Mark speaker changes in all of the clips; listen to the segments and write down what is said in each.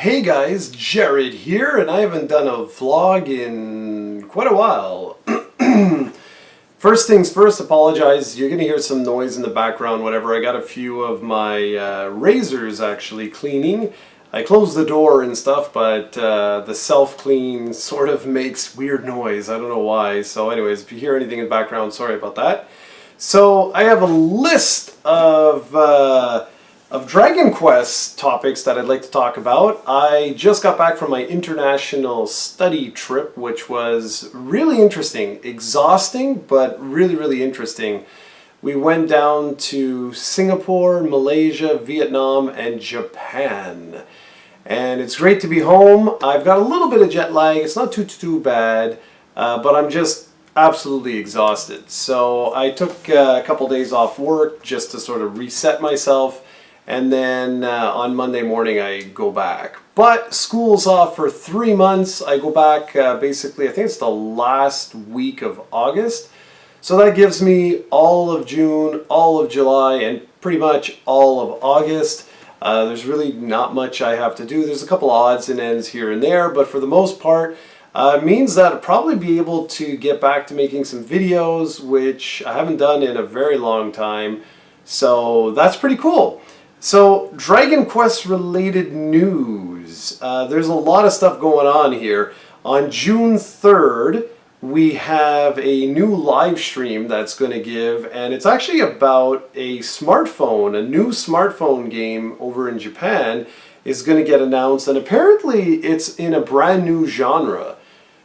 Speaker 1: Hey guys, Jarrod here, and I haven't done a vlog in quite a while. First things first, apologize, you're going to hear some noise in the background, whatever. I got a few of my razors actually cleaning. I closed the door and stuff, but the self-clean sort of makes weird noise. I don't know why. So anyways, if you hear anything in the background, sorry about that. So I have a list of Dragon Quest topics that I'd like to talk about. I just got back from my international study trip, which was really interesting. Exhausting, but really interesting. We went down to Singapore, Malaysia, Vietnam, and Japan. And it's great to be home. I've got a little bit of jet lag. It's not too bad, but I'm just absolutely exhausted. So I took a couple days off work just to sort of reset myself. And then on Monday morning I go back. But school's off for 3 months. I go back basically, I think it's the last week of August. So that gives me all of June, all of July, and pretty much all of August. There's really not much I have to do. There's a couple odds and ends here and there, but for the most part, it means that I'll probably be able to get back to making some videos, which I haven't done in a very long time. So that's pretty cool. So, Dragon Quest related news. There's a lot of stuff going on here. On June 3rd, we have a new live stream that's going to give, and it's actually about a smartphone. A new smartphone game over in Japan is going to get announced, and apparently it's in a brand new genre.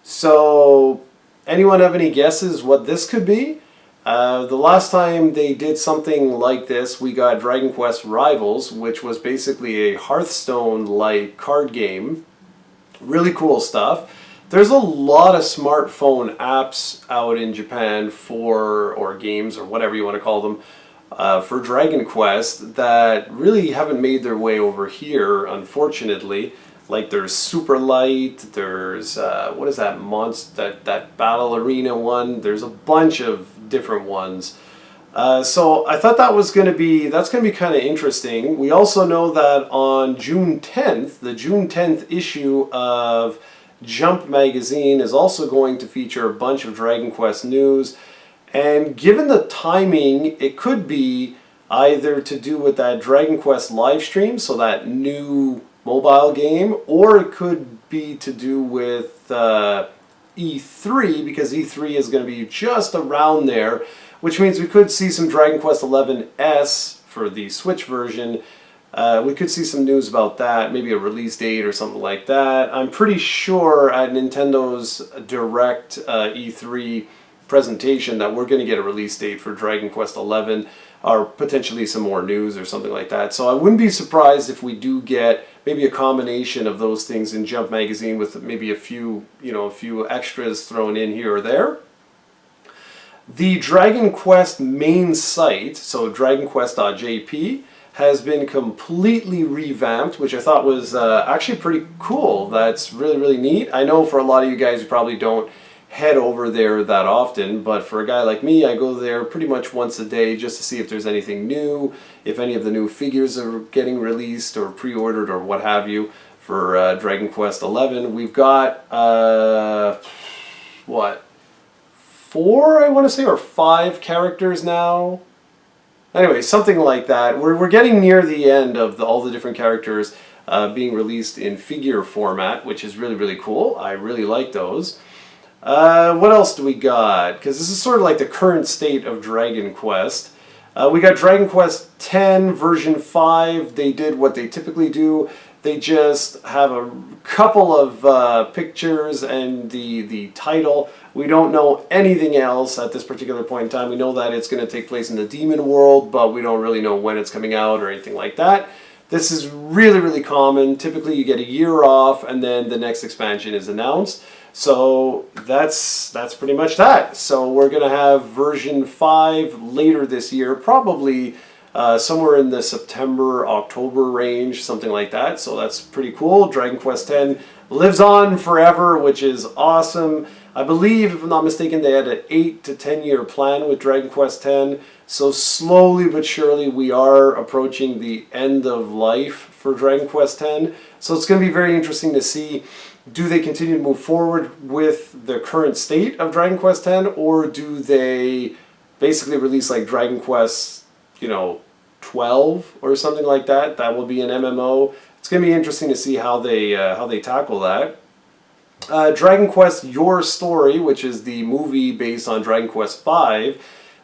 Speaker 1: So, anyone have any guesses what this could be? The last time they did something like this, we got Dragon Quest Rivals, which was basically a Hearthstone-like card game. Really cool stuff. There's a lot of smartphone apps out in Japan or games, or whatever you want to call them, for Dragon Quest that really haven't made their way over here, unfortunately. Like there's Super Light, there's, what is that monster, that Battle Arena one? There's a bunch of different ones. So I thought that's going to be kind of interesting. We also know that on June 10th, the June 10th issue of Jump magazine is also going to feature a bunch of Dragon Quest news. And given the timing, it could be either to do with that Dragon Quest live stream, so that new mobile game, or it could be to do with E3, because E3 is going to be just around there, which means we could see some Dragon Quest XI S for the Switch version. We could see some news about that, maybe a release date or something like that. I'm pretty sure at Nintendo's Direct E3 presentation that we're going to get a release date for Dragon Quest XI, or potentially some more news or something like that. So I wouldn't be surprised if we do get maybe a combination of those things in Jump magazine with maybe a few extras thrown in here or there. The Dragon Quest main site, so dragonquest.jp, has been completely revamped, which I thought was actually pretty cool. That's really neat. I know for a lot of you guys, you probably don't head over there that often, but for a guy like me, I go there pretty much once a day just to see if there's anything new, if any of the new figures are getting released or pre-ordered or what have you for Dragon Quest XI. We've got, what, 4, I want to say, or 5 characters now? Anyway, something like that. We're getting near the end of all the different characters being released in figure format, which is really cool. I really like those. What else do we got? Because this is sort of like the current state of Dragon Quest. We got Dragon Quest X version 5. They did what they typically do. They just have a couple of pictures and the title. We don't know anything else at this particular point in time. We know that it's going to take place in the Demon World, but we don't really know when it's coming out or anything like that. This is really common. Typically you get a year off and then the next expansion is announced. So that's pretty much that. So we're going to have version 5 later this year, probably somewhere in the September-October range, something like that. So that's pretty cool. Dragon Quest X lives on forever, which is awesome. I believe, if I'm not mistaken, they had an 8 to 10 year plan with Dragon Quest X. So slowly but surely we are approaching the end of life for Dragon Quest X. So it's going to be very interesting to see, do they continue to move forward with the current state of Dragon Quest X, or do they basically release like Dragon Quest, 12 or something like that? That will be an MMO. It's going to be interesting to see how they tackle that. Dragon Quest Your Story, which is the movie based on Dragon Quest V,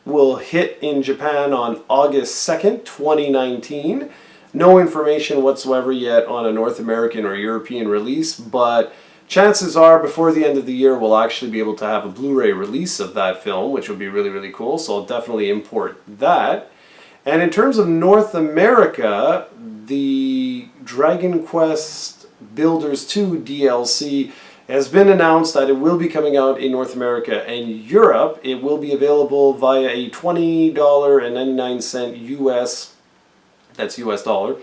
Speaker 1: will hit in Japan on August 2nd, 2019. No information whatsoever yet on a North American or European release, but chances are before the end of the year we'll actually be able to have a Blu-ray release of that film, which will be really, really cool, so I'll definitely import that. And in terms of North America, the Dragon Quest Builders 2 DLC has been announced that it will be coming out in North America and Europe. It will be available via a $20.99 US, that's US dollar,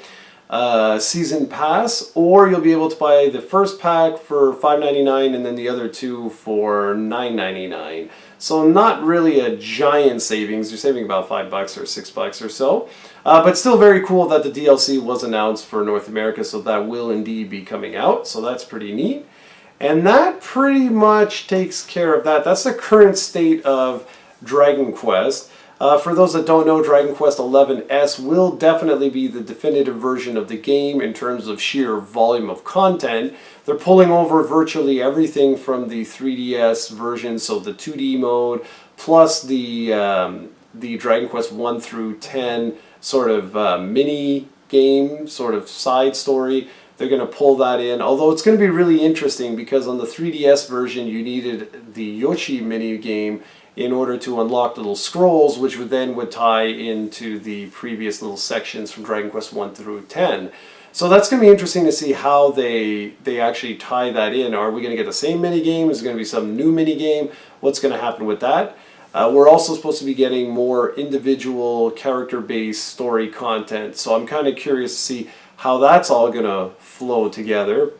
Speaker 1: season pass, or you'll be able to buy the first pack for $5.99 and then the other two for $9.99. So not really a giant savings. You're saving about $5 or $6 or so. But still very cool that the DLC was announced for North America, so that will indeed be coming out. So that's pretty neat. And that pretty much takes care of that. That's the current state of Dragon Quest. For those that don't know, Dragon Quest XI-S will definitely be the definitive version of the game in terms of sheer volume of content. They're pulling over virtually everything from the 3DS version, so the 2D mode, plus the Dragon Quest 1 through 10 sort of mini game, sort of side story. They're going to pull that in, although it's going to be really interesting because on the 3DS version you needed the Yoshi mini game in order to unlock little scrolls, which would tie into the previous little sections from Dragon Quest 1 through 10. So that's going to be interesting to see how they actually tie that in. Are we going to get the same mini game? Is it going to be some new mini game? What's going to happen with that? We're also supposed to be getting more individual character-based story content, so I'm kind of curious to see how that's all going to flow together.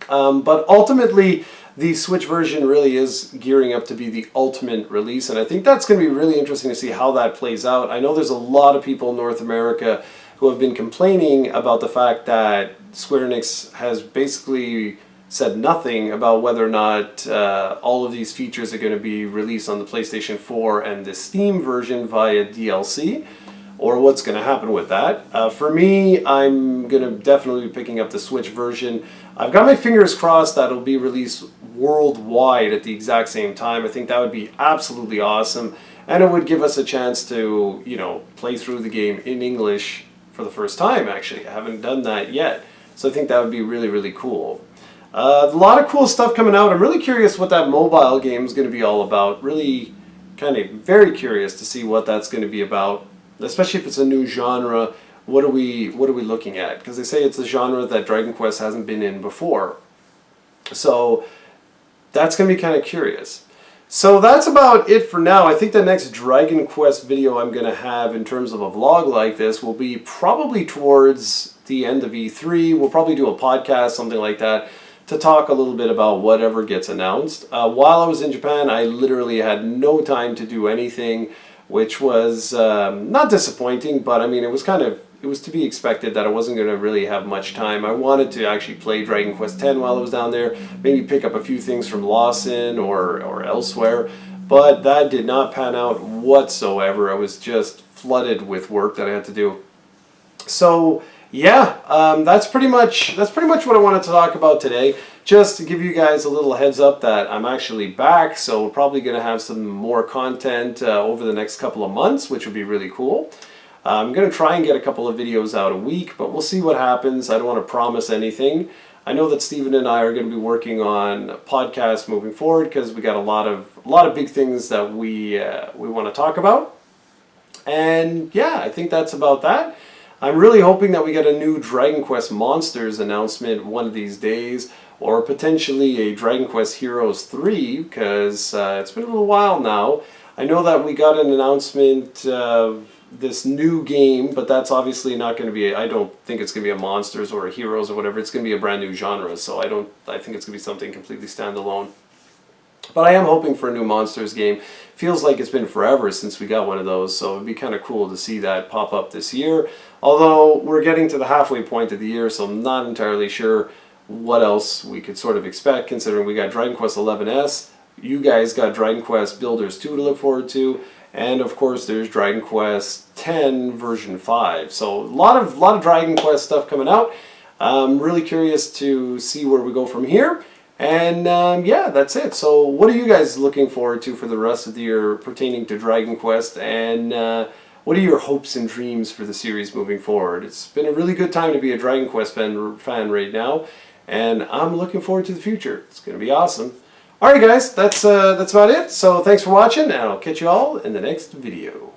Speaker 1: But ultimately, the Switch version really is gearing up to be the ultimate release, and I think that's going to be really interesting to see how that plays out. I know there's a lot of people in North America who have been complaining about the fact that Square Enix has basically said nothing about whether or not all of these features are going to be released on the PlayStation 4 and the Steam version via DLC, or what's going to happen with that. For me, I'm going to definitely be picking up the Switch version. I've got my fingers crossed that it'll be released worldwide at the exact same time. I think that would be absolutely awesome, and it would give us a chance to, play through the game in English for the first time, actually. I haven't done that yet, so I think that would be really, really cool. A lot of cool stuff coming out. I'm really curious what that mobile game is going to be all about. Really kind of very curious to see what that's going to be about, especially if it's a new genre. What are we looking at? Because they say it's a genre that Dragon Quest hasn't been in before. So that's going to be kind of curious. So that's about it for now. I think the next Dragon Quest video I'm going to have in terms of a vlog like this will be probably towards the end of E3. We'll probably do a podcast, something like that, to talk a little bit about whatever gets announced. While I was in Japan, I literally had no time to do anything, which was not disappointing, but I mean, it was to be expected that I wasn't going to really have much time. I wanted to actually play Dragon Quest X while I was down there, maybe pick up a few things from Lawson or elsewhere, but that did not pan out whatsoever. I was just flooded with work that I had to do. So yeah, that's pretty much what I wanted to talk about today. Just to give you guys a little heads up that I'm actually back, so we're probably going to have some more content over the next couple of months, which would be really cool. I'm going to try and get a couple of videos out a week, but we'll see what happens. I don't want to promise anything. I know that Steven and I are going to be working on podcasts moving forward because we got a lot of big things that we want to talk about. And yeah, I think that's about that. I'm really hoping that we get a new Dragon Quest Monsters announcement one of these days, or potentially a Dragon Quest Heroes 3, because it's been a little while now. I know that we got an announcement of this new game, but that's obviously not going to be, I don't think it's going to be a Monsters or a Heroes or whatever. It's going to be a brand new genre, so I think it's going to be something completely standalone. But I am hoping for a new Monsters game. Feels like it's been forever since we got one of those, so it'd be kind of cool to see that pop up this year. Although we're getting to the halfway point of the year, so I'm not entirely sure what else we could sort of expect, considering we got Dragon Quest XI's. You guys got Dragon Quest Builders 2 to look forward to, and of course there's Dragon Quest X version 5. So a lot of Dragon Quest stuff coming out. I'm really curious to see where we go from here. And yeah, that's it. So what are you guys looking forward to for the rest of the year pertaining to Dragon Quest, and what are your hopes and dreams for the series moving forward? It's been a really good time to be a Dragon Quest fan right now, and I'm looking forward to the future. It's going to be awesome. Alright guys, that's about it. So thanks for watching, and I'll catch you all in the next video.